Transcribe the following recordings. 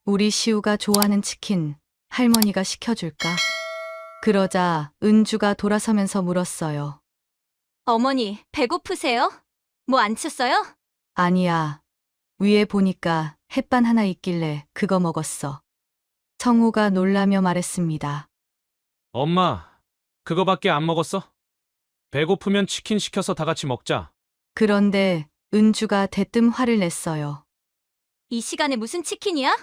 우리 시우가 좋아하는 치킨 할머니가 시켜줄까? 그러자 은주가 돌아서면서 물었어요. 어머니, 배고프세요? 뭐 안 쳤어요? 아니야. 위에 보니까 햇반 하나 있길래 그거 먹었어. 성우가 놀라며 말했습니다. 엄마, 그거밖에 안 먹었어? 배고프면 치킨 시켜서 다 같이 먹자. 그런데 은주가 대뜸 화를 냈어요. 이 시간에 무슨 치킨이야?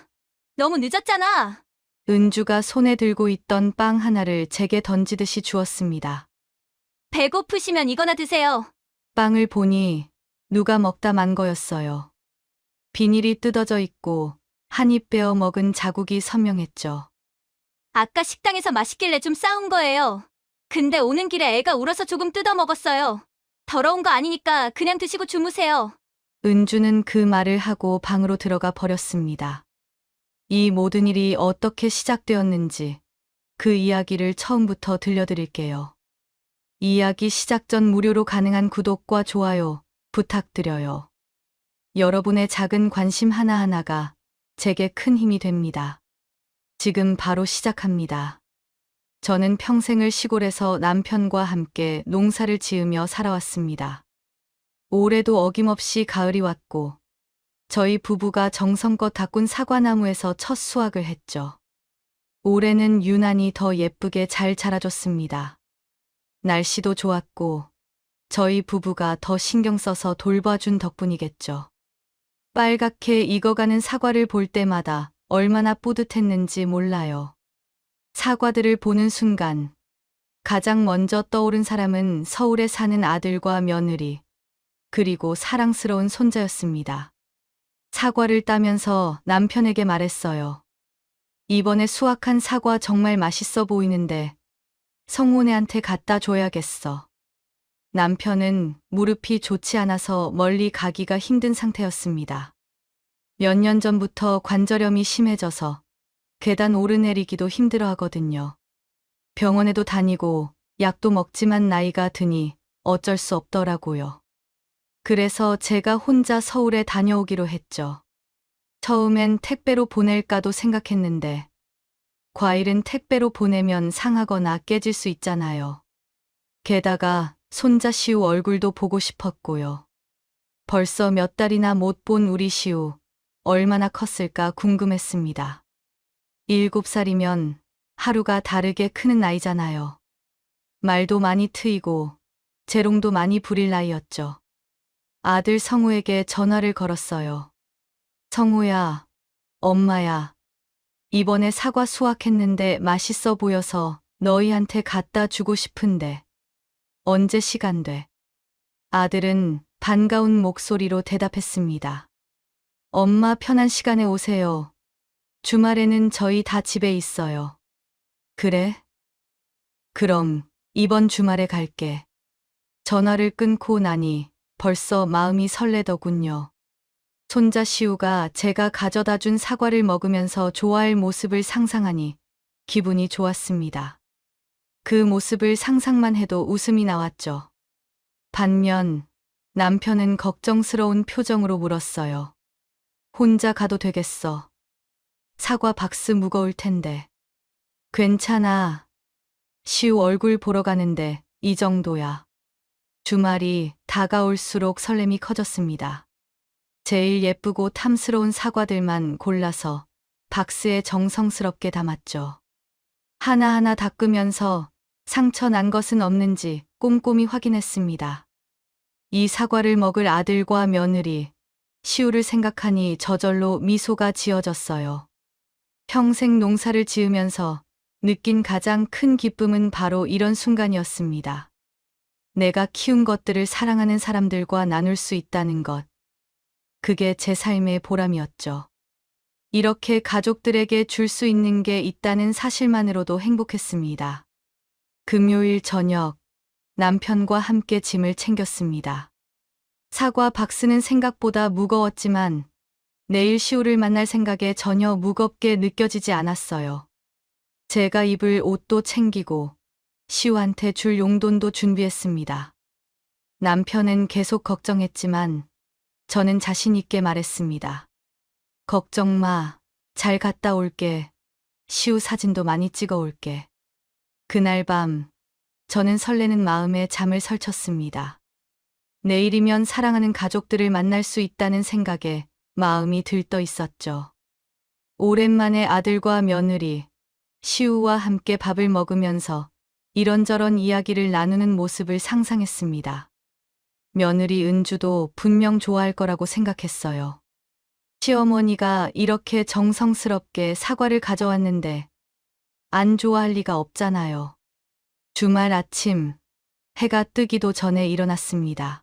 너무 늦었잖아. 은주가 손에 들고 있던 빵 하나를 제게 던지듯이 주었습니다. 배고프시면 이거나 드세요. 빵을 보니 누가 먹다 만 거였어요. 비닐이 뜯어져 있고 한 입 베어 먹은 자국이 선명했죠. 아까 식당에서 맛있길래 좀 싸운 거예요. 근데 오는 길에 애가 울어서 조금 뜯어 먹었어요. 더러운 거 아니니까 그냥 드시고 주무세요. 은주는 그 말을 하고 방으로 들어가 버렸습니다. 이 모든 일이 어떻게 시작되었는지 그 이야기를 처음부터 들려드릴게요. 이야기 시작 전 무료로 가능한 구독과 좋아요 부탁드려요. 여러분의 작은 관심 하나하나가 제게 큰 힘이 됩니다. 지금 바로 시작합니다. 저는 평생을 시골에서 남편과 함께 농사를 지으며 살아왔습니다. 올해도 어김없이 가을이 왔고 저희 부부가 정성껏 가꾼 사과나무에서 첫 수확을 했죠. 올해는 유난히 더 예쁘게 잘 자라줬습니다. 날씨도 좋았고 저희 부부가 더 신경 써서 돌봐준 덕분이겠죠. 빨갛게 익어가는 사과를 볼 때마다 얼마나 뿌듯했는지 몰라요. 사과들을 보는 순간 가장 먼저 떠오른 사람은 서울에 사는 아들과 며느리, 그리고 사랑스러운 손자였습니다. 사과를 따면서 남편에게 말했어요. 이번에 수확한 사과 정말 맛있어 보이는데 성훈애한테 갖다 줘야겠어. 남편은 무릎이 좋지 않아서 멀리 가기가 힘든 상태였습니다. 몇 년 전부터 관절염이 심해져서 계단 오르내리기도 힘들어 하거든요. 병원에도 다니고 약도 먹지만 나이가 드니 어쩔 수 없더라고요. 그래서 제가 혼자 서울에 다녀오기로 했죠. 처음엔 택배로 보낼까도 생각했는데 과일은 택배로 보내면 상하거나 깨질 수 있잖아요. 게다가 손자 시우 얼굴도 보고 싶었고요. 벌써 몇 달이나 못 본 우리 시우 얼마나 컸을까 궁금했습니다. 7살이면 하루가 다르게 크는 나이잖아요. 말도 많이 트이고 재롱도 많이 부릴 나이였죠. 아들 성우에게 전화를 걸었어요. 성우야, 엄마야, 이번에 사과 수확했는데 맛있어 보여서 너희한테 갖다 주고 싶은데 언제 시간 돼? 아들은 반가운 목소리로 대답했습니다. 엄마 편한 시간에 오세요. 주말에는 저희 다 집에 있어요. 그래? 그럼 이번 주말에 갈게. 전화를 끊고 나니 벌써 마음이 설레더군요. 손자 시우가 제가 가져다 준 사과를 먹으면서 좋아할 모습을 상상하니 기분이 좋았습니다. 그 모습을 상상만 해도 웃음이 나왔죠. 반면 남편은 걱정스러운 표정으로 물었어요. 혼자 가도 되겠어. 사과 박스 무거울 텐데. 괜찮아. 시우 얼굴 보러 가는데 이 정도야. 주말이 다가올수록 설렘이 커졌습니다. 제일 예쁘고 탐스러운 사과들만 골라서 박스에 정성스럽게 담았죠. 하나하나 닦으면서 상처 난 것은 없는지 꼼꼼히 확인했습니다. 이 사과를 먹을 아들과 며느리, 시우를 생각하니 저절로 미소가 지어졌어요. 평생 농사를 지으면서 느낀 가장 큰 기쁨은 바로 이런 순간이었습니다. 내가 키운 것들을 사랑하는 사람들과 나눌 수 있다는 것. 그게 제 삶의 보람이었죠. 이렇게 가족들에게 줄 수 있는 게 있다는 사실만으로도 행복했습니다. 금요일 저녁, 남편과 함께 짐을 챙겼습니다. 사과 박스는 생각보다 무거웠지만 내일 시우를 만날 생각에 전혀 무겁게 느껴지지 않았어요. 제가 입을 옷도 챙기고 시우한테 줄 용돈도 준비했습니다. 남편은 계속 걱정했지만 저는 자신 있게 말했습니다. 걱정 마. 잘 갔다 올게. 시우 사진도 많이 찍어 올게. 그날 밤, 저는 설레는 마음에 잠을 설쳤습니다. 내일이면 사랑하는 가족들을 만날 수 있다는 생각에 마음이 들떠 있었죠. 오랜만에 아들과 며느리, 시우와 함께 밥을 먹으면서 이런저런 이야기를 나누는 모습을 상상했습니다. 며느리 은주도 분명 좋아할 거라고 생각했어요. 시어머니가 이렇게 정성스럽게 사과를 가져왔는데 안 좋아할 리가 없잖아요. 주말 아침, 해가 뜨기도 전에 일어났습니다.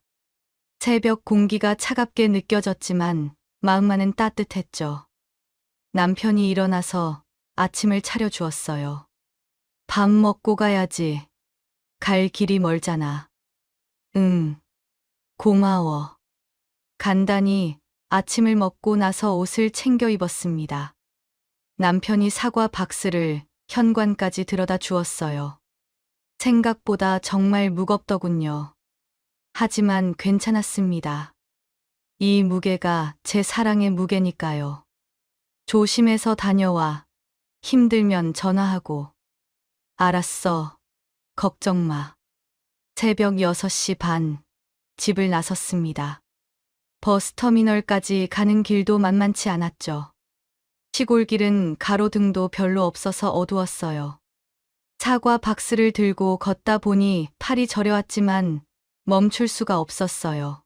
새벽 공기가 차갑게 느껴졌지만 마음만은 따뜻했죠. 남편이 일어나서 아침을 차려주었어요. 밥 먹고 가야지. 갈 길이 멀잖아. 응, 고마워. 간단히 아침을 먹고 나서 옷을 챙겨 입었습니다. 남편이 사과 박스를 현관까지 들여다 주었어요. 생각보다 정말 무겁더군요. 하지만 괜찮았습니다. 이 무게가 제 사랑의 무게니까요. 조심해서 다녀와. 힘들면 전화하고. 알았어. 걱정 마. 새벽 6시 반, 집을 나섰습니다. 버스터미널까지 가는 길도 만만치 않았죠. 시골길은 가로등도 별로 없어서 어두웠어요. 사과 박스를 들고 걷다 보니 팔이 저려왔지만 멈출 수가 없었어요.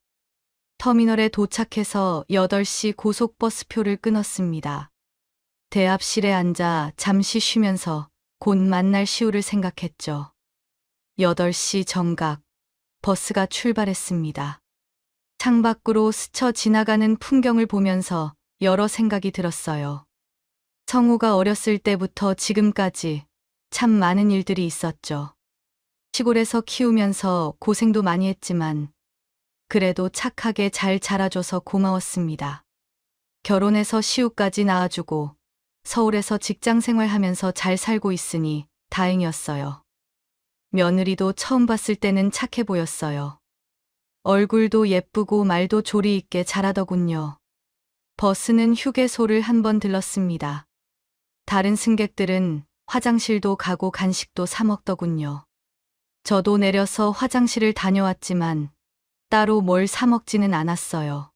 터미널에 도착해서 8시 고속버스표를 끊었습니다. 대합실에 앉아 잠시 쉬면서 곧 만날 시우를 생각했죠. 8시 정각, 버스가 출발했습니다. 창밖으로 스쳐 지나가는 풍경을 보면서 여러 생각이 들었어요. 성우가 어렸을 때부터 지금까지 참 많은 일들이 있었죠. 시골에서 키우면서 고생도 많이 했지만 그래도 착하게 잘 자라줘서 고마웠습니다. 결혼해서 시우까지 낳아주고 서울에서 직장 생활하면서 잘 살고 있으니 다행이었어요. 며느리도 처음 봤을 때는 착해 보였어요. 얼굴도 예쁘고 말도 조리 있게 잘하더군요. 버스는 휴게소를 한번 들렀습니다. 다른 승객들은 화장실도 가고 간식도 사 먹더군요. 저도 내려서 화장실을 다녀왔지만 따로 뭘 사 먹지는 않았어요.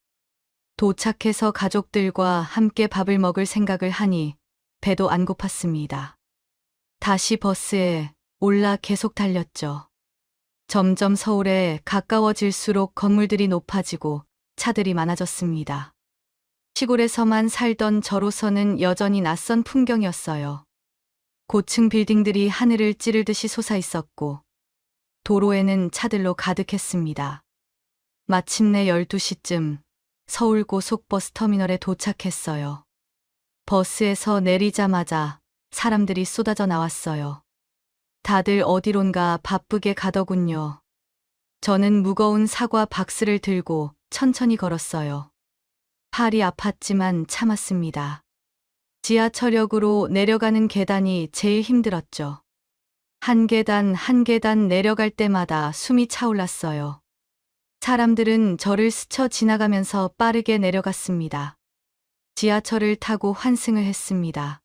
도착해서 가족들과 함께 밥을 먹을 생각을 하니 배도 안 고팠습니다. 다시 버스에 올라 계속 달렸죠. 점점 서울에 가까워질수록 건물들이 높아지고 차들이 많아졌습니다. 시골에서만 살던 저로서는 여전히 낯선 풍경이었어요. 고층 빌딩들이 하늘을 찌르듯이 솟아 있었고 도로에는 차들로 가득했습니다. 마침내 12시쯤 서울 고속버스 터미널에 도착했어요. 버스에서 내리자마자 사람들이 쏟아져 나왔어요. 다들 어디론가 바쁘게 가더군요. 저는 무거운 사과 박스를 들고 천천히 걸었어요. 팔이 아팠지만 참았습니다. 지하철역으로 내려가는 계단이 제일 힘들었죠. 한 계단 한 계단 내려갈 때마다 숨이 차올랐어요. 사람들은 저를 스쳐 지나가면서 빠르게 내려갔습니다. 지하철을 타고 환승을 했습니다.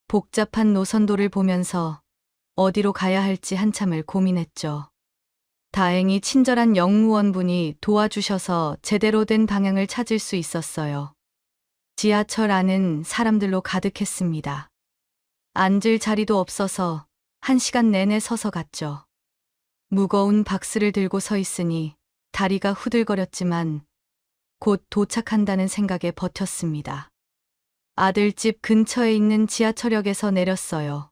복잡한 노선도를 보면서 어디로 가야 할지 한참을 고민했죠. 다행히 친절한 역무원분이 도와주셔서 제대로 된 방향을 찾을 수 있었어요. 지하철 안은 사람들로 가득했습니다. 앉을 자리도 없어서 1시간 내내 서서 갔죠. 무거운 박스를 들고 서 있으니 다리가 후들거렸지만 곧 도착한다는 생각에 버텼습니다. 아들 집 근처에 있는 지하철역에서 내렸어요.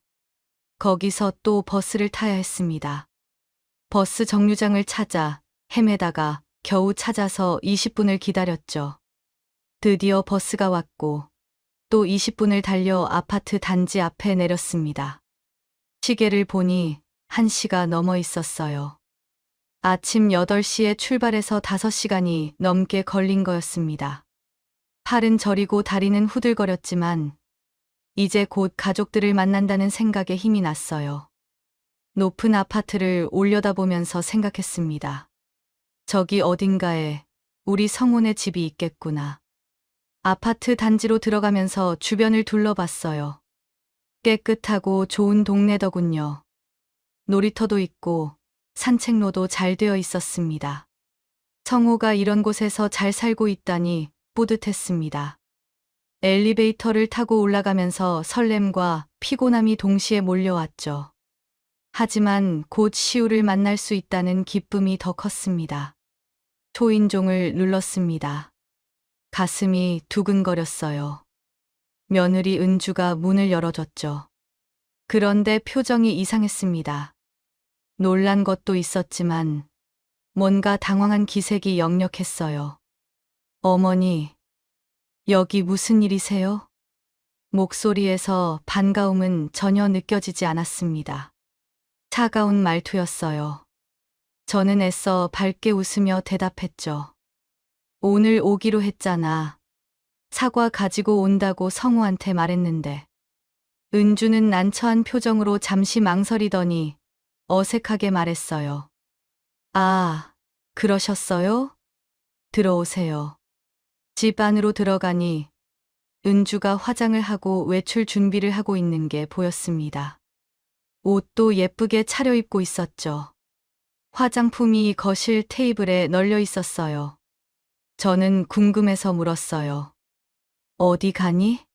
거기서 또 버스를 타야 했습니다. 버스 정류장을 찾아 헤매다가 겨우 찾아서 20분을 기다렸죠. 드디어 버스가 왔고 또 20분을 달려 아파트 단지 앞에 내렸습니다. 시계를 보니 1시가 넘어 있었어요. 아침 8시에 출발해서 5시간이 넘게 걸린 거였습니다. 팔은 저리고 다리는 후들거렸지만 이제 곧 가족들을 만난다는 생각에 힘이 났어요. 높은 아파트를 올려다보면서 생각했습니다. 저기 어딘가에 우리 성훈의 집이 있겠구나. 아파트 단지로 들어가면서 주변을 둘러봤어요. 깨끗하고 좋은 동네더군요. 놀이터도 있고 산책로도 잘 되어 있었습니다. 성호가 이런 곳에서 잘 살고 있다니 뿌듯했습니다. 엘리베이터를 타고 올라가면서 설렘과 피곤함이 동시에 몰려왔죠. 하지만 곧 시우를 만날 수 있다는 기쁨이 더 컸습니다. 초인종을 눌렀습니다. 가슴이 두근거렸어요. 며느리 은주가 문을 열어줬죠. 그런데 표정이 이상했습니다. 놀란 것도 있었지만 뭔가 당황한 기색이 역력했어요. 어머니, 여기 무슨 일이세요? 목소리에서 반가움은 전혀 느껴지지 않았습니다. 차가운 말투였어요. 저는 애써 밝게 웃으며 대답했죠. 오늘 오기로 했잖아. 사과 가지고 온다고 성우한테 말했는데. 은주는 난처한 표정으로 잠시 망설이더니 어색하게 말했어요. 아, 그러셨어요? 들어오세요. 집 안으로 들어가니 은주가 화장을 하고 외출 준비를 하고 있는 게 보였습니다. 옷도 예쁘게 차려입고 있었죠. 화장품이 거실 테이블에 널려 있었어요. 저는 궁금해서 물었어요. 어디 가니?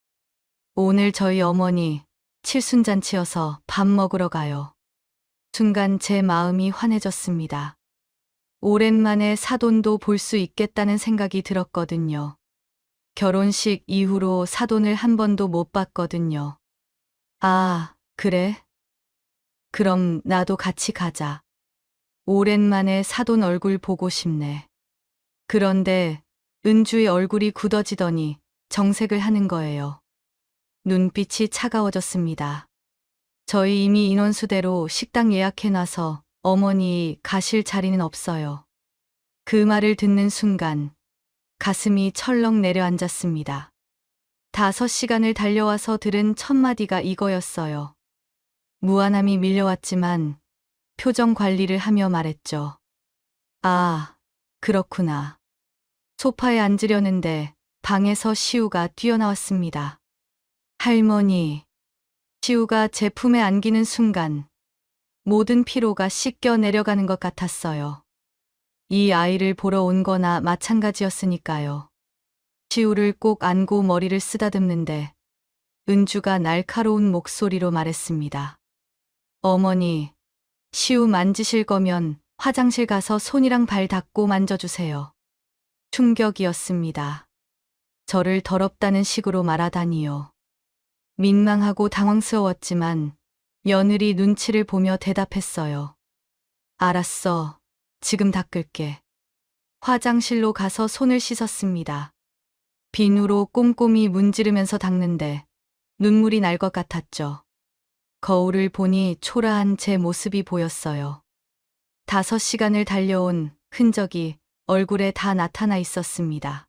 오늘 저희 어머니 칠순잔치여서 밥 먹으러 가요. 순간 제 마음이 환해졌습니다. 오랜만에 사돈도 볼 수 있겠다는 생각이 들었거든요. 결혼식 이후로 사돈을 한 번도 못 봤거든요. 아, 그래? 그럼 나도 같이 가자. 오랜만에 사돈 얼굴 보고 싶네. 그런데 은주의 얼굴이 굳어지더니 정색을 하는 거예요. 눈빛이 차가워졌습니다. 저희 이미 인원수대로 식당 예약해놔서 어머니 가실 자리는 없어요. 그 말을 듣는 순간 가슴이 철렁 내려앉았습니다. 5시간을 달려와서 들은 첫 마디가 이거였어요. 무안함이 밀려왔지만 표정 관리를 하며 말했죠. 아, 그렇구나. 소파에 앉으려는데 방에서 시우가 뛰어나왔습니다. 할머니, 시우가 제 품에 안기는 순간 모든 피로가 씻겨 내려가는 것 같았어요. 이 아이를 보러 온 거나 마찬가지였으니까요. 시우를 꼭 안고 머리를 쓰다듬는데 은주가 날카로운 목소리로 말했습니다. 어머니, 시우 만지실 거면 화장실 가서 손이랑 발 닦고 만져주세요. 충격이었습니다. 저를 더럽다는 식으로 말하다니요. 민망하고 당황스러웠지만 며느리 눈치를 보며 대답했어요. 알았어. 지금 닦을게. 화장실로 가서 손을 씻었습니다. 비누로 꼼꼼히 문지르면서 닦는데 눈물이 날 것 같았죠. 거울을 보니 초라한 제 모습이 보였어요. 5시간을 달려온 흔적이 얼굴에 다 나타나 있었습니다.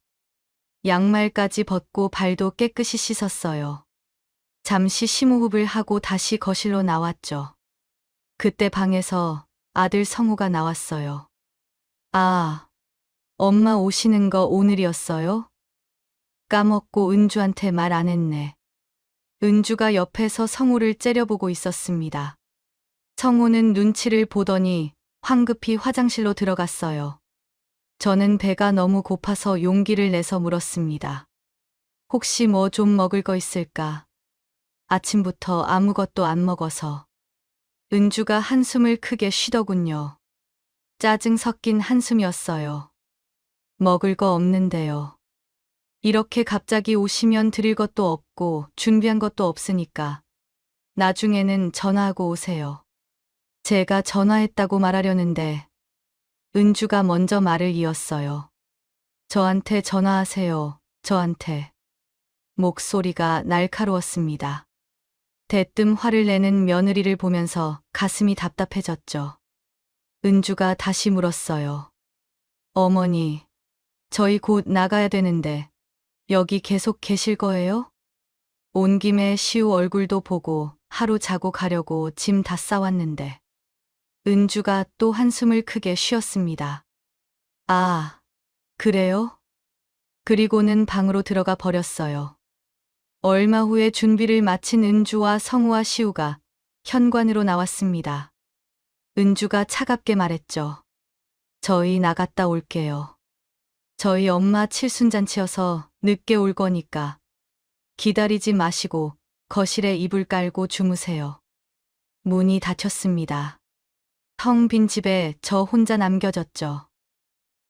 양말까지 벗고 발도 깨끗이 씻었어요. 잠시 심호흡을 하고 다시 거실로 나왔죠. 그때 방에서 아들 성우가 나왔어요. 아, 엄마 오시는 거 오늘이었어요? 까먹고 은주한테 말 안 했네. 은주가 옆에서 성우를 째려보고 있었습니다. 성우는 눈치를 보더니 황급히 화장실로 들어갔어요. 저는 배가 너무 고파서 용기를 내서 물었습니다. 혹시 뭐 좀 먹을 거 있을까? 아침부터 아무것도 안 먹어서. 은주가 한숨을 크게 쉬더군요. 짜증 섞인 한숨이었어요. 먹을 거 없는데요. 이렇게 갑자기 오시면 드릴 것도 없고 준비한 것도 없으니까 나중에는 전화하고 오세요. 제가 전화했다고 말하려는데 은주가 먼저 말을 이었어요. 저한테 전화하세요. 저한테. 목소리가 날카로웠습니다. 대뜸 화를 내는 며느리를 보면서 가슴이 답답해졌죠. 은주가 다시 물었어요. 어머니, 저희 곧 나가야 되는데 여기 계속 계실 거예요? 온 김에 시우 얼굴도 보고 하루 자고 가려고 짐 다 싸왔는데. 은주가 또 한숨을 크게 쉬었습니다. 아, 그래요? 그리고는 방으로 들어가 버렸어요. 얼마 후에 준비를 마친 은주와 성우와 시우가 현관으로 나왔습니다. 은주가 차갑게 말했죠. 저희 나갔다 올게요. 저희 엄마 칠순잔치여서 늦게 올 거니까 기다리지 마시고 거실에 이불 깔고 주무세요. 문이 닫혔습니다. 텅 빈 집에 저 혼자 남겨졌죠.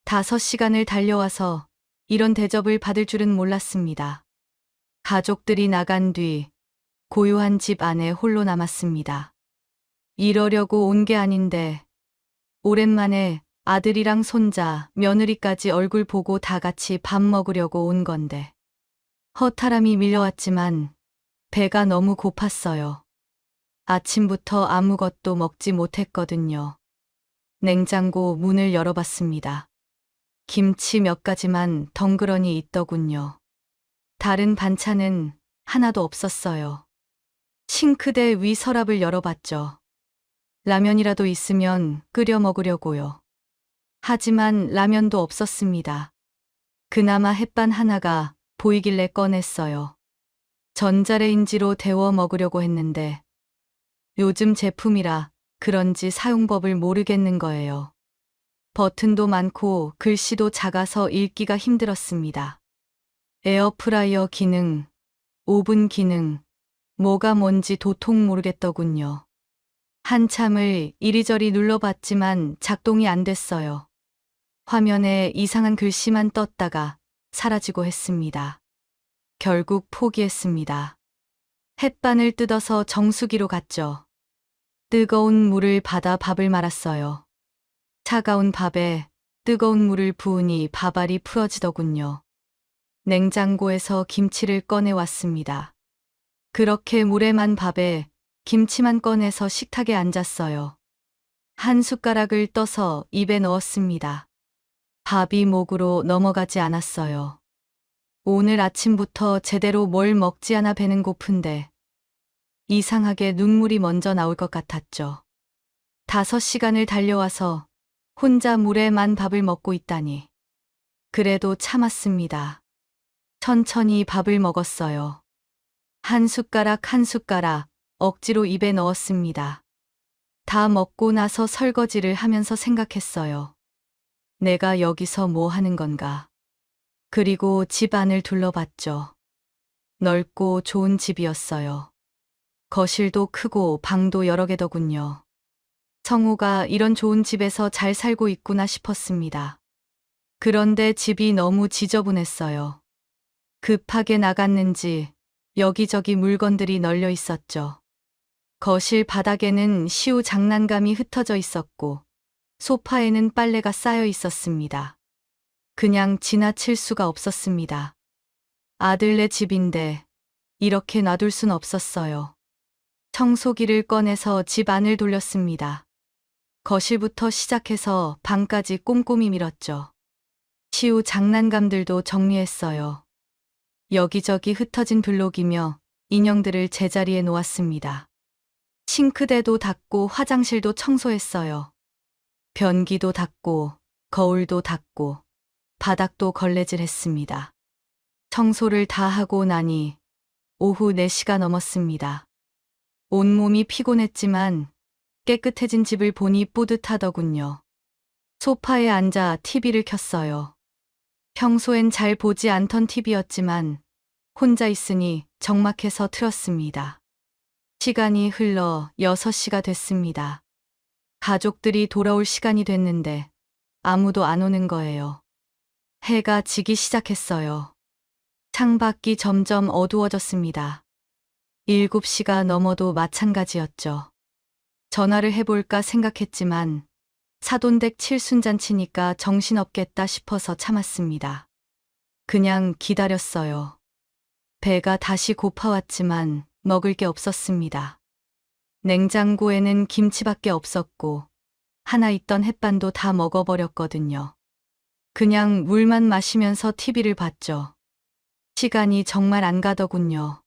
5시간을 달려와서 이런 대접을 받을 줄은 몰랐습니다. 가족들이 나간 뒤 고요한 집 안에 홀로 남았습니다. 이러려고 온 게 아닌데 오랜만에 아들이랑 손자, 며느리까지 얼굴 보고 다 같이 밥 먹으려고 온 건데 허탈함이 밀려왔지만 배가 너무 고팠어요. 아침부터 아무것도 먹지 못했거든요. 냉장고 문을 열어봤습니다. 김치 몇 가지만 덩그러니 있더군요. 다른 반찬은 하나도 없었어요. 싱크대 위 서랍을 열어봤죠. 라면이라도 있으면 끓여 먹으려고요. 하지만 라면도 없었습니다. 그나마 햇반 하나가 보이길래 꺼냈어요. 전자레인지로 데워 먹으려고 했는데 요즘 제품이라 그런지 사용법을 모르겠는 거예요. 버튼도 많고 글씨도 작아서 읽기가 힘들었습니다. 에어프라이어 기능, 오븐 기능, 뭐가 뭔지 도통 모르겠더군요. 한참을 이리저리 눌러봤지만 작동이 안 됐어요. 화면에 이상한 글씨만 떴다가 사라지고 했습니다. 결국 포기했습니다. 햇반을 뜯어서 정수기로 갔죠. 뜨거운 물을 받아 밥을 말았어요. 차가운 밥에 뜨거운 물을 부으니 밥알이 풀어지더군요. 냉장고에서 김치를 꺼내왔습니다. 그렇게 물에 만 밥에 김치만 꺼내서 식탁에 앉았어요. 한 숟가락을 떠서 입에 넣었습니다. 밥이 목으로 넘어가지 않았어요. 오늘 아침부터 제대로 뭘 먹지 않아 배는 고픈데 이상하게 눈물이 먼저 나올 것 같았죠. 5시간을 달려와서 혼자 물에 만 밥을 먹고 있다니. 그래도 참았습니다. 천천히 밥을 먹었어요. 한 숟가락 한 숟가락 억지로 입에 넣었습니다. 다 먹고 나서 설거지를 하면서 생각했어요. 내가 여기서 뭐 하는 건가? 그리고 집 안을 둘러봤죠. 넓고 좋은 집이었어요. 거실도 크고 방도 여러 개더군요. 성우가 이런 좋은 집에서 잘 살고 있구나 싶었습니다. 그런데 집이 너무 지저분했어요. 급하게 나갔는지 여기저기 물건들이 널려 있었죠. 거실 바닥에는 시우 장난감이 흩어져 있었고 소파에는 빨래가 쌓여 있었습니다. 그냥 지나칠 수가 없었습니다. 아들네 집인데 이렇게 놔둘 순 없었어요. 청소기를 꺼내서 집 안을 돌렸습니다. 거실부터 시작해서 방까지 꼼꼼히 밀었죠. 시우 장난감들도 정리했어요. 여기저기 흩어진 블록이며 인형들을 제자리에 놓았습니다. 싱크대도 닦고 화장실도 청소했어요. 변기도 닦고 거울도 닦고 바닥도 걸레질했습니다. 청소를 다 하고 나니 오후 4시가 넘었습니다. 온몸이 피곤했지만 깨끗해진 집을 보니 뿌듯하더군요. 소파에 앉아 TV를 켰어요. 평소엔 잘 보지 않던 TV였지만 혼자 있으니 적막해서 틀었습니다. 시간이 흘러 6시가 됐습니다. 가족들이 돌아올 시간이 됐는데 아무도 안 오는 거예요. 해가 지기 시작했어요. 창밖이 점점 어두워졌습니다. 7시가 넘어도 마찬가지였죠. 전화를 해볼까 생각했지만 사돈댁 칠순잔치니까 정신없겠다 싶어서 참았습니다. 그냥 기다렸어요. 배가 다시 고파왔지만 먹을 게 없었습니다. 냉장고에는 김치밖에 없었고 하나 있던 햇반도 다 먹어버렸거든요. 그냥 물만 마시면서 TV를 봤죠. 시간이 정말 안 가더군요.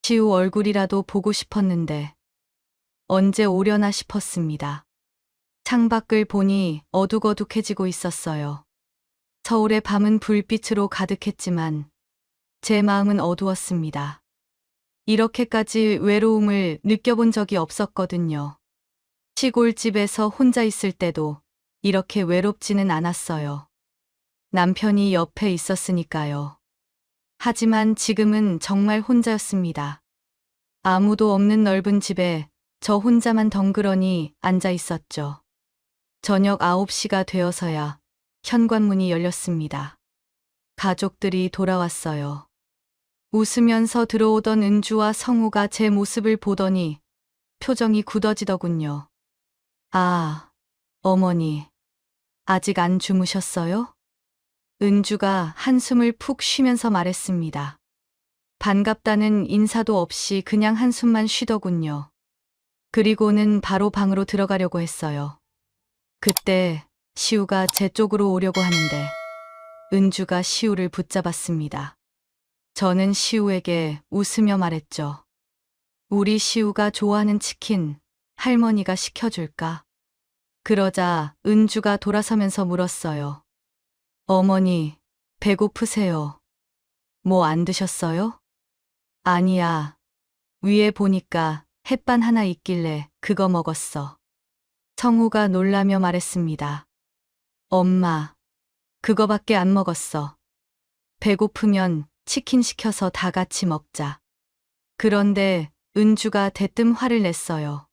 시우 얼굴이라도 보고 싶었는데 언제 오려나 싶었습니다. 창밖을 보니 어둑어둑해지고 있었어요. 서울의 밤은 불빛으로 가득했지만 제 마음은 어두웠습니다. 이렇게까지 외로움을 느껴본 적이 없었거든요. 시골집에서 혼자 있을 때도 이렇게 외롭지는 않았어요. 남편이 옆에 있었으니까요. 하지만 지금은 정말 혼자였습니다. 아무도 없는 넓은 집에 저 혼자만 덩그러니 앉아 있었죠. 저녁 9시가 되어서야 현관문이 열렸습니다. 가족들이 돌아왔어요. 웃으면서 들어오던 은주와 성우가 제 모습을 보더니 표정이 굳어지더군요. 아, 어머니, 아직 안 주무셨어요? 은주가 한숨을 푹 쉬면서 말했습니다. 반갑다는 인사도 없이 그냥 한숨만 쉬더군요. 그리고는 바로 방으로 들어가려고 했어요. 그때 시우가 제 쪽으로 오려고 하는데 은주가 시우를 붙잡았습니다. 저는 시우에게 웃으며 말했죠. 우리 시우가 좋아하는 치킨 할머니가 시켜줄까? 그러자 은주가 돌아서면서 물었어요. 어머니, 배고프세요? 뭐 안 드셨어요? 아니야. 위에 보니까 햇반 하나 있길래 그거 먹었어. 성우가 놀라며 말했습니다. 엄마, 그거밖에 안 먹었어. 배고프면 치킨 시켜서 다 같이 먹자. 그런데 은주가 대뜸 화를 냈어요.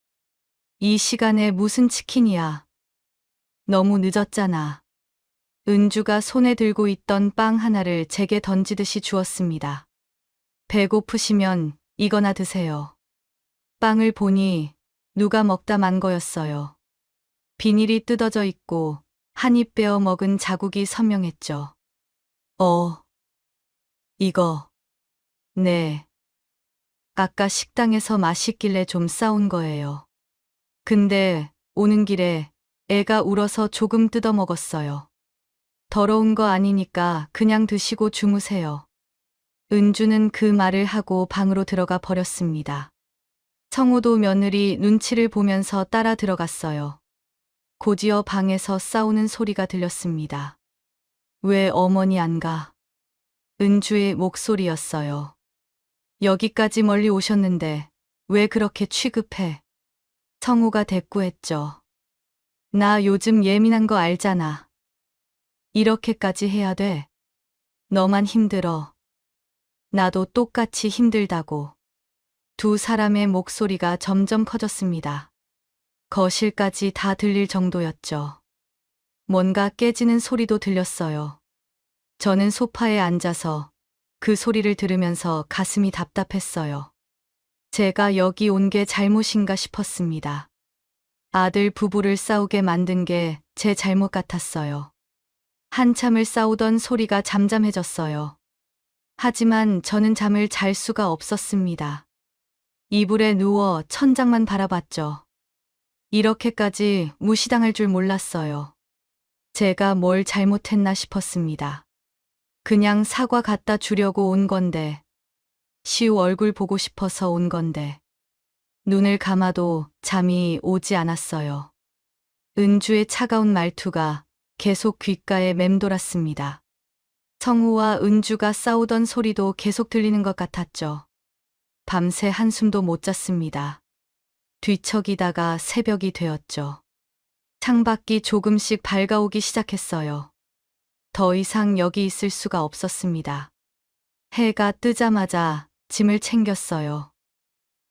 이 시간에 무슨 치킨이야. 너무 늦었잖아. 은주가 손에 들고 있던 빵 하나를 제게 던지듯이 주었습니다. 배고프시면 이거나 드세요. 빵을 보니 누가 먹다 만 거였어요. 비닐이 뜯어져 있고 한 입 베어 먹은 자국이 선명했죠. 이거. 네. 아까 식당에서 맛있길래 좀 싸온 거예요. 근데 오는 길에 애가 울어서 조금 뜯어 먹었어요. 더러운 거 아니니까 그냥 드시고 주무세요. 은주는 그 말을 하고 방으로 들어가 버렸습니다. 성우도 며느리 눈치를 보면서 따라 들어갔어요. 곧이어 방에서 싸우는 소리가 들렸습니다. 왜 어머니 안 가? 은주의 목소리였어요. 여기까지 멀리 오셨는데 왜 그렇게 취급해? 성우가 대꾸했죠. 나 요즘 예민한 거 알잖아. 이렇게까지 해야 돼? 너만 힘들어. 나도 똑같이 힘들다고. 두 사람의 목소리가 점점 커졌습니다. 거실까지 다 들릴 정도였죠. 뭔가 깨지는 소리도 들렸어요. 저는 소파에 앉아서 그 소리를 들으면서 가슴이 답답했어요. 제가 여기 온 게 잘못인가 싶었습니다. 아들 부부를 싸우게 만든 게 제 잘못 같았어요. 한참을 싸우던 소리가 잠잠해졌어요. 하지만 저는 잠을 잘 수가 없었습니다. 이불에 누워 천장만 바라봤죠. 이렇게까지 무시당할 줄 몰랐어요. 제가 뭘 잘못했나 싶었습니다. 그냥 사과 갖다 주려고 온 건데, 시우 얼굴 보고 싶어서 온 건데, 눈을 감아도 잠이 오지 않았어요. 은주의 차가운 말투가 계속 귓가에 맴돌았습니다. 성우와 은주가 싸우던 소리도 계속 들리는 것 같았죠. 밤새 한숨도 못 잤습니다. 뒤척이다가 새벽이 되었죠. 창밖이 조금씩 밝아오기 시작했어요. 더 이상 여기 있을 수가 없었습니다. 해가 뜨자마자 짐을 챙겼어요.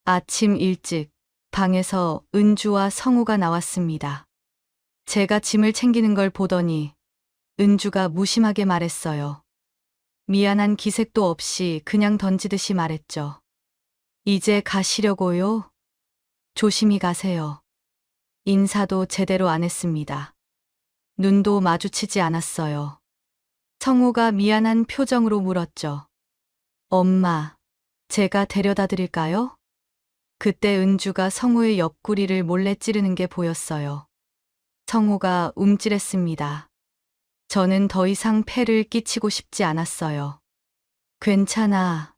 아침 일찍 방에서 은주와 성우가 나왔습니다. 제가 짐을 챙기는 걸 보더니 은주가 무심하게 말했어요. 미안한 기색도 없이 그냥 던지듯이 말했죠. 이제 가시려고요? 조심히 가세요. 인사도 제대로 안 했습니다. 눈도 마주치지 않았어요. 성우가 미안한 표정으로 물었죠. 엄마, 제가 데려다 드릴까요? 그때 은주가 성우의 옆구리를 몰래 찌르는 게 보였어요. 성우가 움찔했습니다. 저는 더 이상 폐를 끼치고 싶지 않았어요. 괜찮아.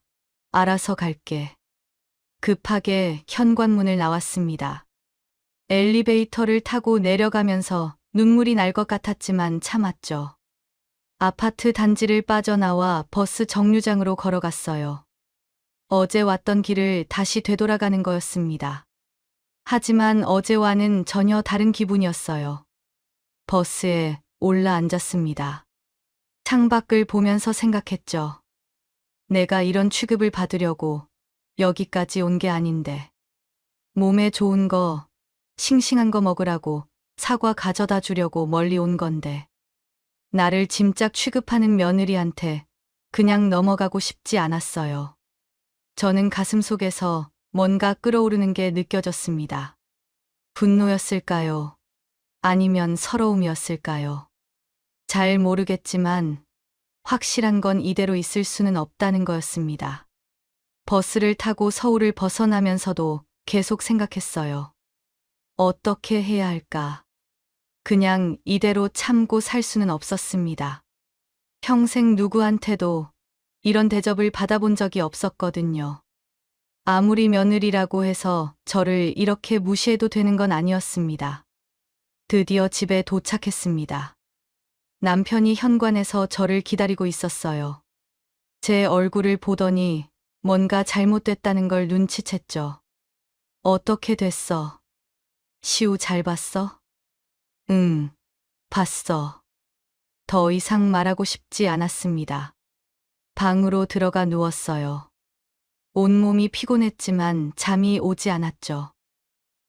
알아서 갈게. 급하게 현관문을 나왔습니다. 엘리베이터를 타고 내려가면서 눈물이 날 것 같았지만 참았죠. 아파트 단지를 빠져나와 버스 정류장으로 걸어갔어요. 어제 왔던 길을 다시 되돌아가는 거였습니다. 하지만 어제와는 전혀 다른 기분이었어요. 버스에 올라 앉았습니다. 창밖을 보면서 생각했죠. 내가 이런 취급을 받으려고 여기까지 온 게 아닌데. 몸에 좋은 거, 싱싱한 거 먹으라고 사과 가져다 주려고 멀리 온 건데. 나를 짐짝 취급하는 며느리한테 그냥 넘어가고 싶지 않았어요. 저는 가슴속에서 뭔가 끓어오르는 게 느껴졌습니다. 분노였을까요? 아니면 서러움이었을까요? 잘 모르겠지만 확실한 건 이대로 있을 수는 없다는 거였습니다. 버스를 타고 서울을 벗어나면서도 계속 생각했어요. 어떻게 해야 할까? 그냥 이대로 참고 살 수는 없었습니다. 평생 누구한테도 이런 대접을 받아본 적이 없었거든요. 아무리 며느리라고 해서 저를 이렇게 무시해도 되는 건 아니었습니다. 드디어 집에 도착했습니다. 남편이 현관에서 저를 기다리고 있었어요. 제 얼굴을 보더니 뭔가 잘못됐다는 걸 눈치챘죠. 어떻게 됐어? 시우 잘 봤어? 응, 봤어. 더 이상 말하고 싶지 않았습니다. 방으로 들어가 누웠어요. 온몸이 피곤했지만 잠이 오지 않았죠.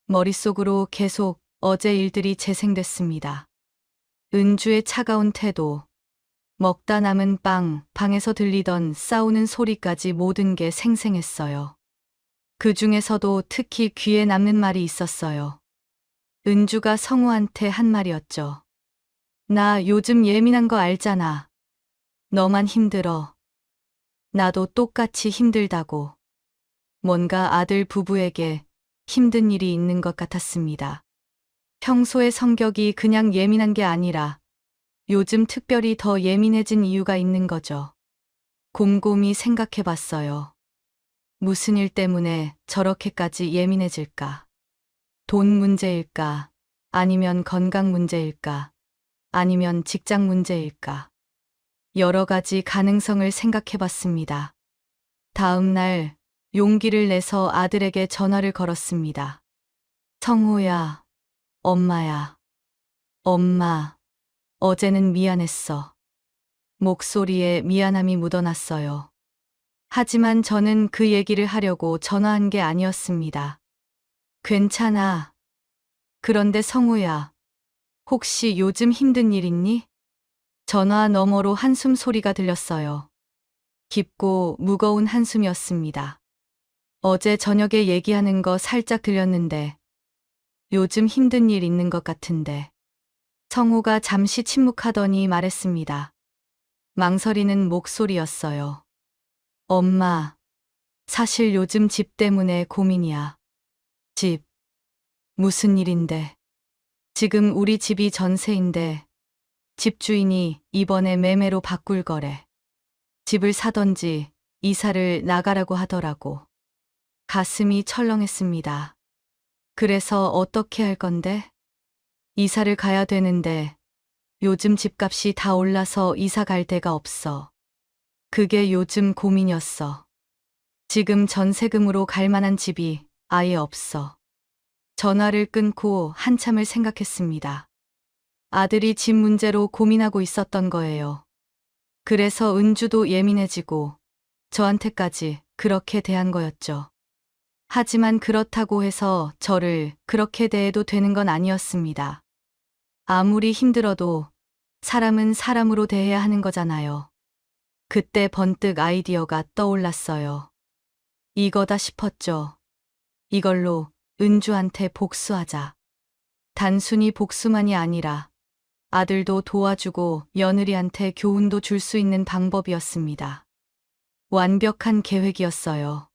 머릿속으로 계속 어제 일들이 재생됐습니다. 은주의 차가운 태도, 먹다 남은 빵, 방에서 들리던 싸우는 소리까지 모든 게 생생했어요. 그 중에서도 특히 귀에 남는 말이 있었어요. 은주가 성우한테 한 말이었죠. 나 요즘 예민한 거 알잖아. 너만 힘들어. 나도 똑같이 힘들다고. 뭔가 아들 부부에게 힘든 일이 있는 것 같았습니다. 평소의 성격이 그냥 예민한 게 아니라 요즘 특별히 더 예민해진 이유가 있는 거죠. 곰곰이 생각해 봤어요. 무슨 일 때문에 저렇게까지 예민해질까? 돈 문제일까? 아니면 건강 문제일까? 아니면 직장 문제일까? 여러 가지 가능성을 생각해 봤습니다. 다음 날 용기를 내서 아들에게 전화를 걸었습니다. 성호야, 엄마야. 엄마, 어제는 미안했어. 목소리에 미안함이 묻어났어요. 하지만 저는 그 얘기를 하려고 전화한 게 아니었습니다. 괜찮아. 그런데 성우야, 혹시 요즘 힘든 일 있니? 전화 너머로 한숨 소리가 들렸어요. 깊고 무거운 한숨이었습니다. 어제 저녁에 얘기하는 거 살짝 들렸는데 요즘 힘든 일 있는 것 같은데. 성우가 잠시 침묵하더니 말했습니다. 망설이는 목소리였어요. 엄마, 사실 요즘 집 때문에 고민이야. 집. 무슨 일인데? 지금 우리 집이 전세인데 집주인이 이번에 매매로 바꿀 거래. 집을 사던지 이사를 나가라고 하더라고. 가슴이 철렁했습니다. 그래서 어떻게 할 건데? 이사를 가야 되는데 요즘 집값이 다 올라서 이사 갈 데가 없어. 그게 요즘 고민이었어. 지금 전세금으로 갈 만한 집이 아예 없어. 전화를 끊고 한참을 생각했습니다. 아들이 집 문제로 고민하고 있었던 거예요. 그래서 은주도 예민해지고 저한테까지 그렇게 대한 거였죠. 하지만 그렇다고 해서 저를 그렇게 대해도 되는 건 아니었습니다. 아무리 힘들어도 사람은 사람으로 대해야 하는 거잖아요. 그때 번뜩 아이디어가 떠올랐어요. 이거다 싶었죠. 이걸로 은주한테 복수하자. 단순히 복수만이 아니라 아들도 도와주고 며느리한테 교훈도 줄 수 있는 방법이었습니다. 완벽한 계획이었어요.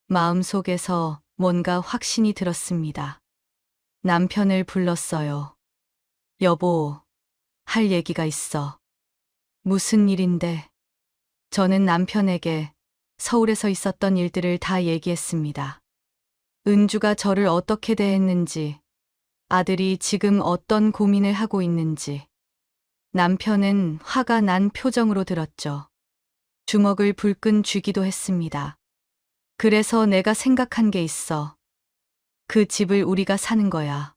마음속에서 뭔가 확신이 들었습니다. 남편을 불렀어요. 여보, 할 얘기가 있어. 무슨 일인데? 저는 남편에게 서울에서 있었던 일들을 다 얘기했습니다. 은주가 저를 어떻게 대했는지, 아들이 지금 어떤 고민을 하고 있는지, 남편은 화가 난 표정으로 들었죠. 주먹을 불끈 쥐기도 했습니다. 그래서 내가 생각한 게 있어. 그 집을 우리가 사는 거야.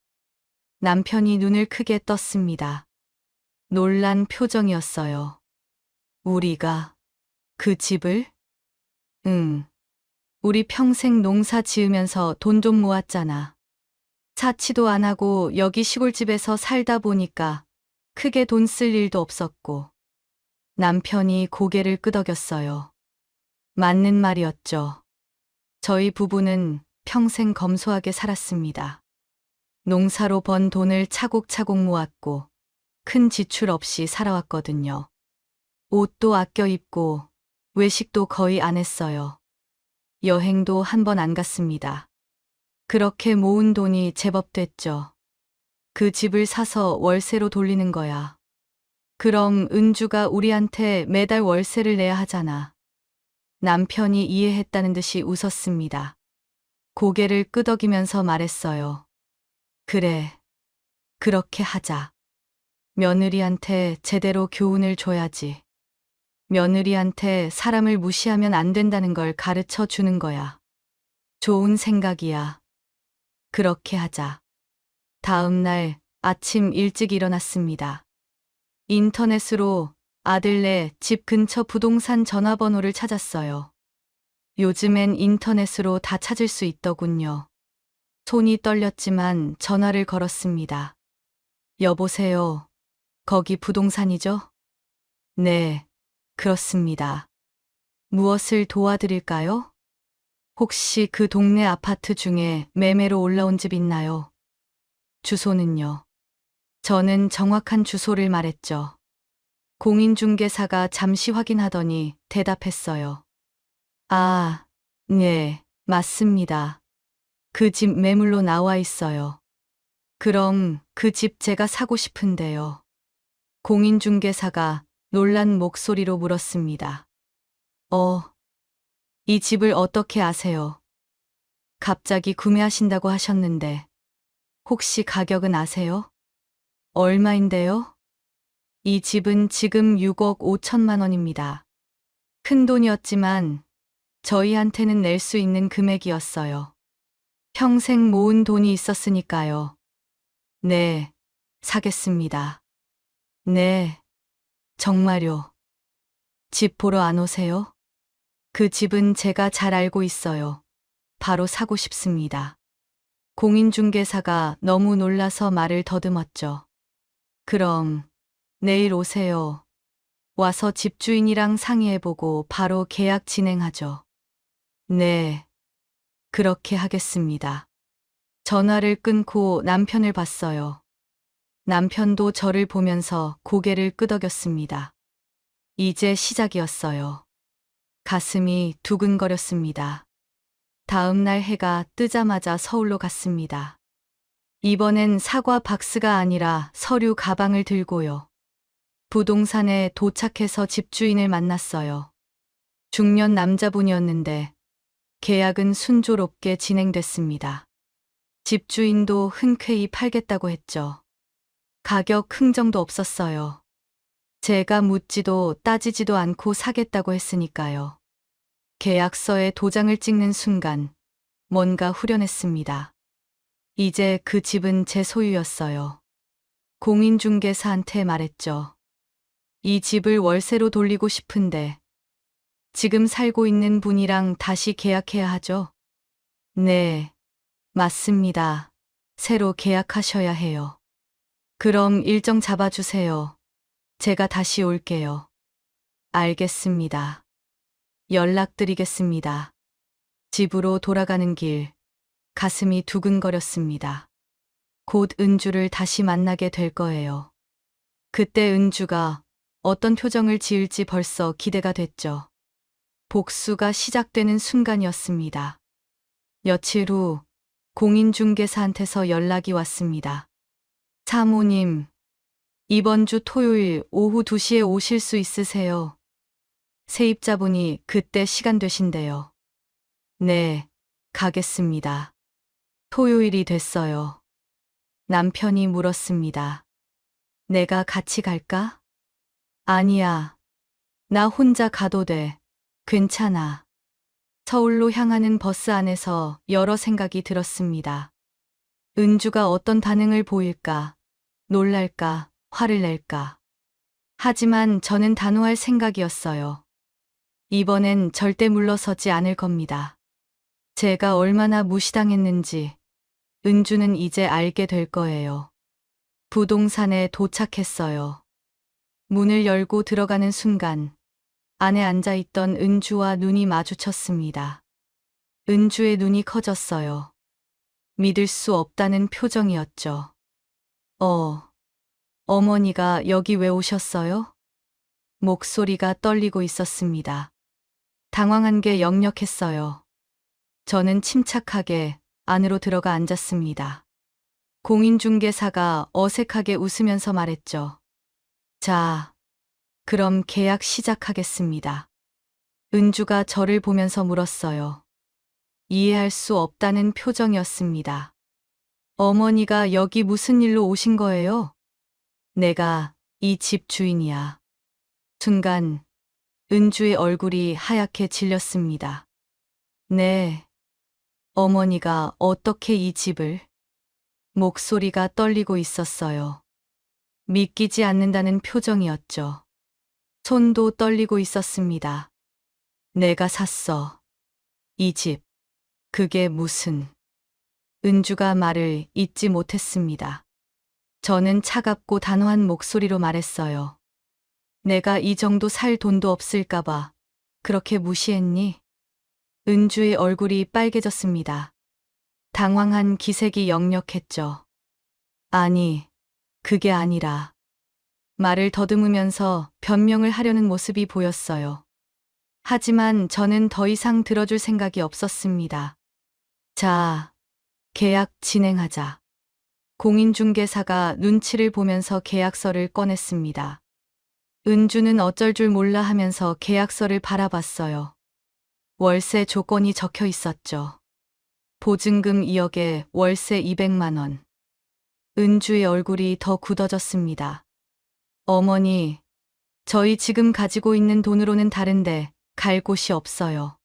남편이 눈을 크게 떴습니다. 놀란 표정이었어요. 우리가 그 집을? 응. 우리 평생 농사 지으면서 돈 좀 모았잖아. 사치도 안 하고 여기 시골집에서 살다 보니까 크게 돈 쓸 일도 없었고. 남편이 고개를 끄덕였어요. 맞는 말이었죠. 저희 부부는 평생 검소하게 살았습니다. 농사로 번 돈을 차곡차곡 모았고 큰 지출 없이 살아왔거든요. 옷도 아껴 입고 외식도 거의 안 했어요. 여행도 한 번 안 갔습니다. 그렇게 모은 돈이 제법 됐죠. 그 집을 사서 월세로 돌리는 거야. 그럼 은주가 우리한테 매달 월세를 내야 하잖아. 남편이 이해했다는 듯이 웃었습니다. 고개를 끄덕이면서 말했어요. 그래, 그렇게 하자. 며느리한테 제대로 교훈을 줘야지. 며느리한테 사람을 무시하면 안 된다는 걸 가르쳐 주는 거야. 좋은 생각이야. 그렇게 하자. 다음 날 아침 일찍 일어났습니다. 인터넷으로 아들네 집 근처 부동산 전화번호를 찾았어요. 요즘엔 인터넷으로 다 찾을 수 있더군요. 손이 떨렸지만 전화를 걸었습니다. 여보세요. 거기 부동산이죠? 네, 그렇습니다. 무엇을 도와드릴까요? 혹시 그 동네 아파트 중에 매매로 올라온 집 있나요? 주소는요? 저는 정확한 주소를 말했죠. 공인중개사가 잠시 확인하더니 대답했어요. 아, 네, 맞습니다. 그 집 매물로 나와 있어요. 그럼 그 집 제가 사고 싶은데요. 공인중개사가 놀란 목소리로 물었습니다. 이 집을 어떻게 아세요? 갑자기 구매하신다고 하셨는데, 혹시 가격은 아세요? 얼마인데요? 이 집은 지금 6억 5천만 원입니다. 큰 돈이었지만 저희한테는 낼 수 있는 금액이었어요. 평생 모은 돈이 있었으니까요. 네, 사겠습니다. 네, 정말요. 집 보러 안 오세요? 그 집은 제가 잘 알고 있어요. 바로 사고 싶습니다. 공인중개사가 너무 놀라서 말을 더듬었죠. 그럼 내일 오세요. 와서 집주인이랑 상의해보고 바로 계약 진행하죠. 네, 그렇게 하겠습니다. 전화를 끊고 남편을 봤어요. 남편도 저를 보면서 고개를 끄덕였습니다. 이제 시작이었어요. 가슴이 두근거렸습니다. 다음 날 해가 뜨자마자 서울로 갔습니다. 이번엔 사과 박스가 아니라 서류 가방을 들고요. 부동산에 도착해서 집주인을 만났어요. 중년 남자분이었는데 계약은 순조롭게 진행됐습니다. 집주인도 흔쾌히 팔겠다고 했죠. 가격 흥정도 없었어요. 제가 묻지도 따지지도 않고 사겠다고 했으니까요. 계약서에 도장을 찍는 순간 뭔가 후련했습니다. 이제 그 집은 제 소유였어요. 공인중개사한테 말했죠. 이 집을 월세로 돌리고 싶은데 지금 살고 있는 분이랑 다시 계약해야 하죠? 네, 맞습니다. 새로 계약하셔야 해요. 그럼 일정 잡아주세요. 제가 다시 올게요. 알겠습니다. 연락드리겠습니다. 집으로 돌아가는 길, 가슴이 두근거렸습니다. 곧 은주를 다시 만나게 될 거예요. 그때 은주가 어떤 표정을 지을지 벌써 기대가 됐죠. 복수가 시작되는 순간이었습니다. 며칠 후 공인중개사한테서 연락이 왔습니다. 사모님, 이번 주 토요일 오후 2시에 오실 수 있으세요? 세입자분이 그때 시간 되신대요. 네, 가겠습니다. 토요일이 됐어요. 남편이 물었습니다. 내가 같이 갈까? 아니야. 나 혼자 가도 돼. 괜찮아. 서울로 향하는 버스 안에서 여러 생각이 들었습니다. 은주가 어떤 반응을 보일까? 놀랄까? 화를 낼까? 하지만 저는 단호할 생각이었어요. 이번엔 절대 물러서지 않을 겁니다. 제가 얼마나 무시당했는지 은주는 이제 알게 될 거예요. 부동산에 도착했어요. 문을 열고 들어가는 순간 안에 앉아있던 은주와 눈이 마주쳤습니다. 은주의 눈이 커졌어요. 믿을 수 없다는 표정이었죠. 어머니가 여기 왜 오셨어요? 목소리가 떨리고 있었습니다. 당황한 게 역력했어요. 저는 침착하게 안으로 들어가 앉았습니다. 공인중개사가 어색하게 웃으면서 말했죠. 자, 그럼 계약 시작하겠습니다. 은주가 저를 보면서 물었어요. 이해할 수 없다는 표정이었습니다. 어머니가 여기 무슨 일로 오신 거예요? 내가 이 집 주인이야. 순간 은주의 얼굴이 하얗게 질렸습니다. 네. 어머니가 어떻게 이 집을? 목소리가 떨리고 있었어요. 믿기지 않는다는 표정이었죠. 손도 떨리고 있었습니다. 내가 샀어. 이 집. 그게 무슨. 은주가 말을 잇지 못했습니다. 저는 차갑고 단호한 목소리로 말했어요. 내가 이 정도 살 돈도 없을까봐 그렇게 무시했니? 은주의 얼굴이 빨개졌습니다. 당황한 기색이 역력했죠. 아니, 그게 아니라. 말을 더듬으면서 변명을 하려는 모습이 보였어요. 하지만 저는 더 이상 들어줄 생각이 없었습니다. 자, 계약 진행하자. 공인중개사가 눈치를 보면서 계약서를 꺼냈습니다. 은주는 어쩔 줄 몰라 하면서 계약서를 바라봤어요. 월세 조건이 적혀 있었죠. 보증금 2억에 월세 200만 원. 은주의 얼굴이 더 굳어졌습니다. 어머니, 저희 지금 가지고 있는 돈으로는 다른데 갈 곳이 없어요.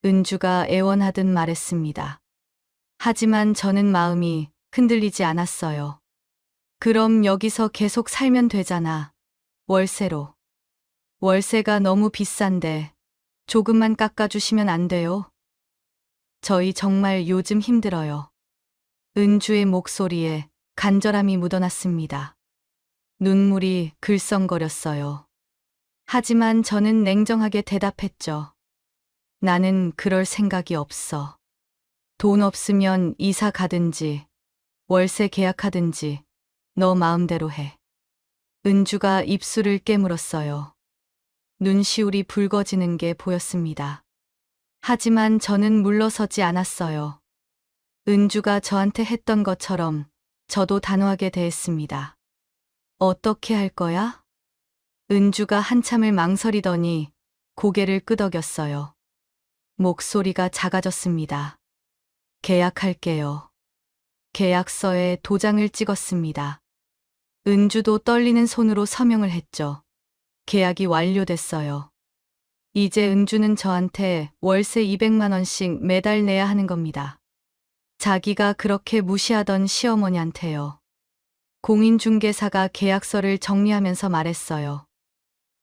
은주가 애원하듯 말했습니다. 하지만 저는 마음이 흔들리지 않았어요. 그럼 여기서 계속 살면 되잖아. 월세로. 월세가 너무 비싼데 조금만 깎아주시면 안 돼요? 저희 정말 요즘 힘들어요. 은주의 목소리에 간절함이 묻어났습니다. 눈물이 글썽거렸어요. 하지만 저는 냉정하게 대답했죠. 나는 그럴 생각이 없어. 돈 없으면 이사 가든지 월세 계약하든지 너 마음대로 해. 은주가 입술을 깨물었어요. 눈시울이 붉어지는 게 보였습니다. 하지만 저는 물러서지 않았어요. 은주가 저한테 했던 것처럼 저도 단호하게 대했습니다. 어떻게 할 거야? 은주가 한참을 망설이더니 고개를 끄덕였어요. 목소리가 작아졌습니다. 계약할게요. 계약서에 도장을 찍었습니다. 은주도 떨리는 손으로 서명을 했죠. 계약이 완료됐어요. 이제 은주는 저한테 월세 200만 원씩 매달 내야 하는 겁니다. 자기가 그렇게 무시하던 시어머니한테요. 공인중개사가 계약서를 정리하면서 말했어요.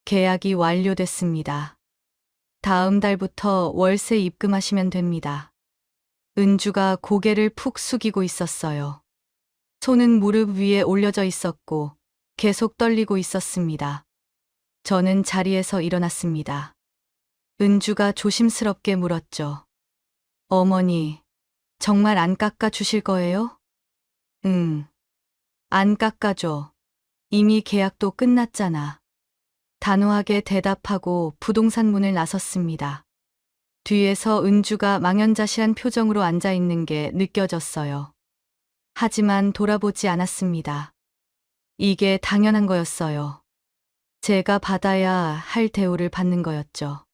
계약이 완료됐습니다. 다음 달부터 월세 입금하시면 됩니다. 은주가 고개를 푹 숙이고 있었어요. 손은 무릎 위에 올려져 있었고 계속 떨리고 있었습니다. 저는 자리에서 일어났습니다. 은주가 조심스럽게 물었죠. 어머니, 정말 안 깎아 주실 거예요? 응. 안 깎아줘. 이미 계약도 끝났잖아. 단호하게 대답하고 부동산 문을 나섰습니다. 뒤에서 은주가 망연자실한 표정으로 앉아 있는 게 느껴졌어요. 하지만 돌아보지 않았습니다. 이게 당연한 거였어요. 제가 받아야 할 대우를 받는 거였죠.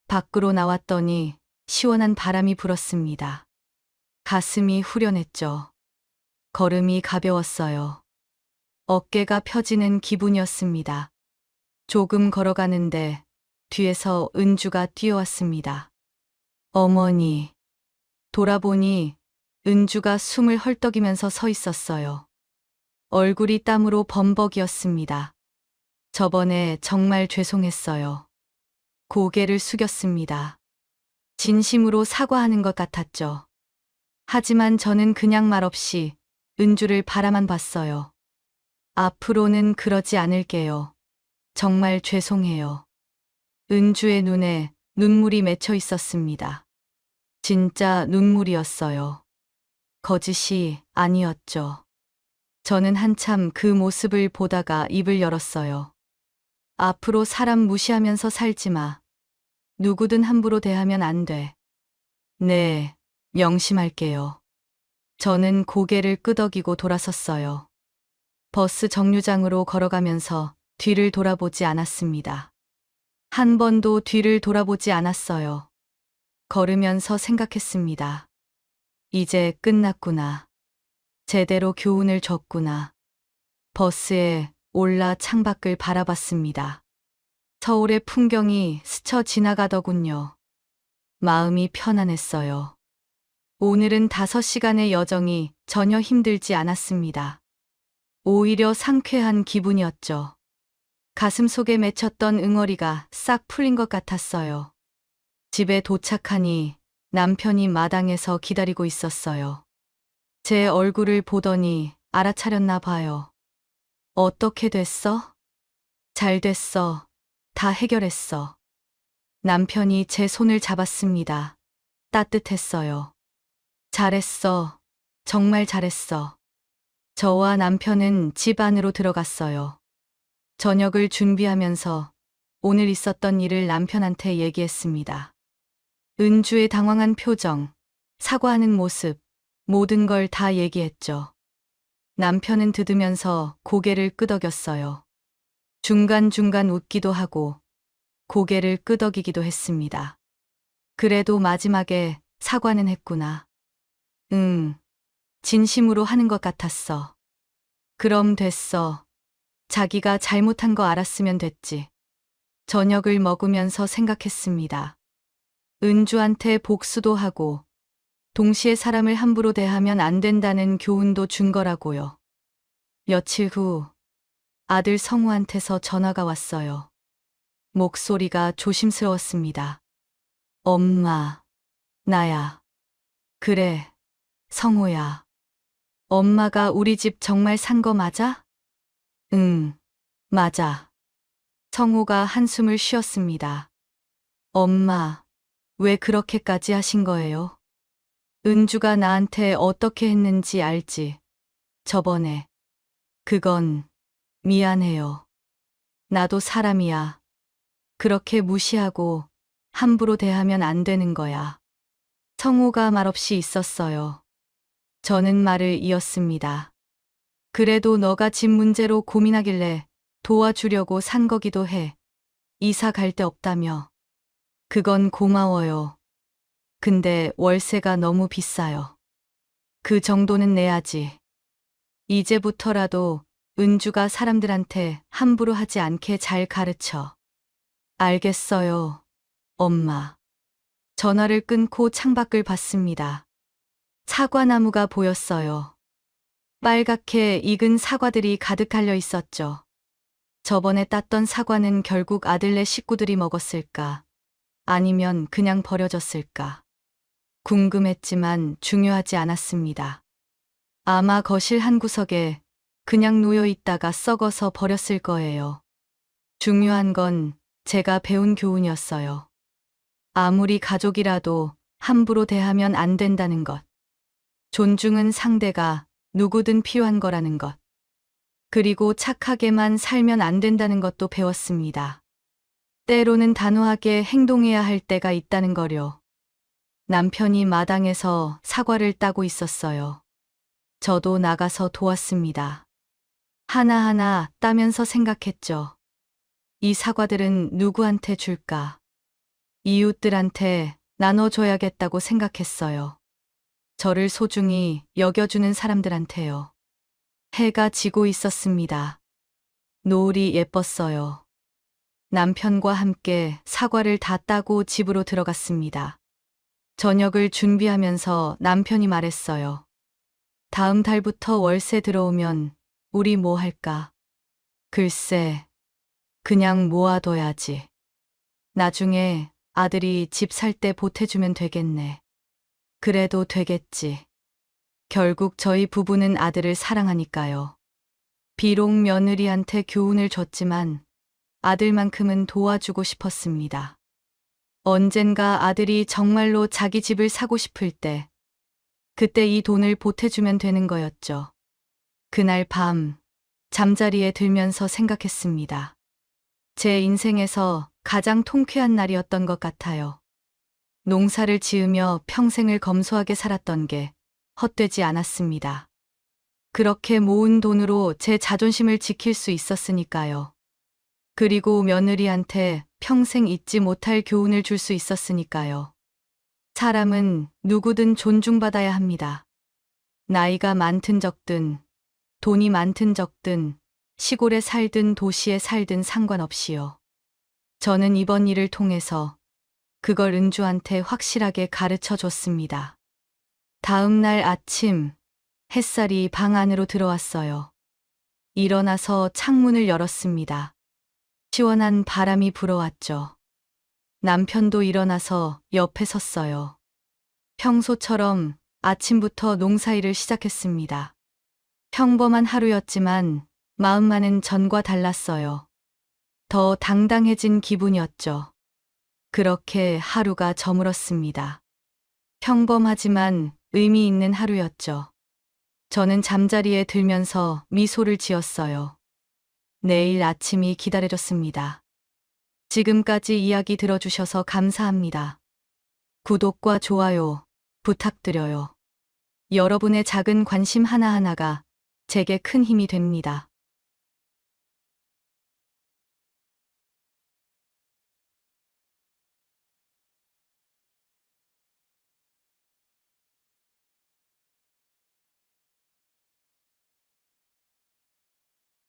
밖으로 나왔더니 시원한 바람이 불었습니다. 가슴이 후련했죠. 걸음이 가벼웠어요. 어깨가 펴지는 기분이었습니다. 조금 걸어가는데 뒤에서 은주가 뛰어왔습니다. 어머니. 돌아보니 은주가 숨을 헐떡이면서 서 있었어요. 얼굴이 땀으로 범벅이었습니다. 저번에 정말 죄송했어요. 고개를 숙였습니다. 진심으로 사과하는 것 같았죠. 하지만 저는 그냥 말없이 은주를 바라만 봤어요. 앞으로는 그러지 않을게요. 정말 죄송해요. 은주의 눈에 눈물이 맺혀 있었습니다. 진짜 눈물이었어요. 거짓이 아니었죠. 저는 한참 그 모습을 보다가 입을 열었어요. 앞으로 사람 무시하면서 살지 마. 누구든 함부로 대하면 안 돼. 네, 명심할게요. 저는 고개를 끄덕이고 돌아섰어요. 버스 정류장으로 걸어가면서 뒤를 돌아보지 않았습니다. 한 번도 뒤를 돌아보지 않았어요. 걸으면서 생각했습니다. 이제 끝났구나. 제대로 교훈을 줬구나. 버스에 올라 창밖을 바라봤습니다. 서울의 풍경이 스쳐 지나가더군요. 마음이 편안했어요. 오늘은 5시간의 여정이 전혀 힘들지 않았습니다. 오히려 상쾌한 기분이었죠. 가슴 속에 맺혔던 응어리가 싹 풀린 것 같았어요. 집에 도착하니 남편이 마당에서 기다리고 있었어요. 제 얼굴을 보더니 알아차렸나 봐요. 어떻게 됐어? 잘 됐어. 다 해결했어. 남편이 제 손을 잡았습니다. 따뜻했어요. 잘했어. 정말 잘했어. 저와 남편은 집 안으로 들어갔어요. 저녁을 준비하면서 오늘 있었던 일을 남편한테 얘기했습니다. 은주의 당황한 표정, 사과하는 모습, 모든 걸 다 얘기했죠. 남편은 들으면서 고개를 끄덕였어요. 중간중간 웃기도 하고 고개를 끄덕이기도 했습니다. 그래도 마지막에 사과는 했구나. 응, 진심으로 하는 것 같았어. 그럼 됐어. 자기가 잘못한 거 알았으면 됐지. 저녁을 먹으면서 생각했습니다. 은주한테 복수도 하고 동시에 사람을 함부로 대하면 안 된다는 교훈도 준 거라고요. 며칠 후 아들 성우한테서 전화가 왔어요. 목소리가 조심스러웠습니다. 엄마, 나야. 그래, 성우야. 엄마가 우리 집 정말 산 거 맞아? 응, 맞아. 성우가 한숨을 쉬었습니다. 엄마, 왜 그렇게까지 하신 거예요? 은주가 나한테 어떻게 했는지 알지? 저번에. 그건 미안해요. 나도 사람이야. 그렇게 무시하고 함부로 대하면 안 되는 거야. 성우가 말없이 있었어요. 저는 말을 이었습니다. 그래도 너가 집 문제로 고민하길래 도와주려고 산 거기도 해. 이사 갈 데 없다며. 그건 고마워요. 근데 월세가 너무 비싸요. 그 정도는 내야지. 이제부터라도 은주가 사람들한테 함부로 하지 않게 잘 가르쳐. 알겠어요, 엄마. 전화를 끊고 창밖을 봤습니다. 사과나무가 보였어요. 빨갛게 익은 사과들이 가득 달려 있었죠. 저번에 땄던 사과는 결국 아들네 식구들이 먹었을까? 아니면 그냥 버려졌을까? 궁금했지만 중요하지 않았습니다. 아마 거실 한 구석에 그냥 놓여 있다가 썩어서 버렸을 거예요. 중요한 건 제가 배운 교훈이었어요. 아무리 가족이라도 함부로 대하면 안 된다는 것. 존중은 상대가 누구든 필요한 거라는 것. 그리고 착하게만 살면 안 된다는 것도 배웠습니다. 때로는 단호하게 행동해야 할 때가 있다는 거요. 남편이 마당에서 사과를 따고 있었어요. 저도 나가서 도왔습니다. 하나하나 따면서 생각했죠. 이 사과들은 누구한테 줄까? 이웃들한테 나눠줘야겠다고 생각했어요. 저를 소중히 여겨주는 사람들한테요. 해가 지고 있었습니다. 노을이 예뻤어요. 남편과 함께 사과를 다 따고 집으로 들어갔습니다. 저녁을 준비하면서 남편이 말했어요. 다음 달부터 월세 들어오면 우리 뭐 할까? 글쎄, 그냥 모아둬야지. 나중에 아들이 집 살 때 보태주면 되겠네. 그래도 되겠지. 결국 저희 부부는 아들을 사랑하니까요. 비록 며느리한테 교훈을 줬지만 아들만큼은 도와주고 싶었습니다. 언젠가 아들이 정말로 자기 집을 사고 싶을 때, 그때 이 돈을 보태주면 되는 거였죠. 그날 밤, 잠자리에 들면서 생각했습니다. 제 인생에서 가장 통쾌한 날이었던 것 같아요. 농사를 지으며 평생을 검소하게 살았던 게 헛되지 않았습니다. 그렇게 모은 돈으로 제 자존심을 지킬 수 있었으니까요. 그리고 며느리한테 평생 잊지 못할 교훈을 줄 수 있었으니까요. 사람은 누구든 존중받아야 합니다. 나이가 많든 적든, 돈이 많든 적든, 시골에 살든 도시에 살든 상관없이요. 저는 이번 일을 통해서 그걸 은주한테 확실하게 가르쳐 줬습니다. 다음 날 아침, 햇살이 방 안으로 들어왔어요. 일어나서 창문을 열었습니다. 시원한 바람이 불어왔죠. 남편도 일어나서 옆에 섰어요. 평소처럼 아침부터 농사일을 시작했습니다. 평범한 하루였지만 마음만은 전과 달랐어요. 더 당당해진 기분이었죠. 그렇게 하루가 저물었습니다. 평범하지만 의미 있는 하루였죠. 저는 잠자리에 들면서 미소를 지었어요. 내일 아침이 기다려졌습니다. 지금까지 이야기 들어주셔서 감사합니다. 구독과 좋아요 부탁드려요. 여러분의 작은 관심 하나하나가 제게 큰 힘이 됩니다.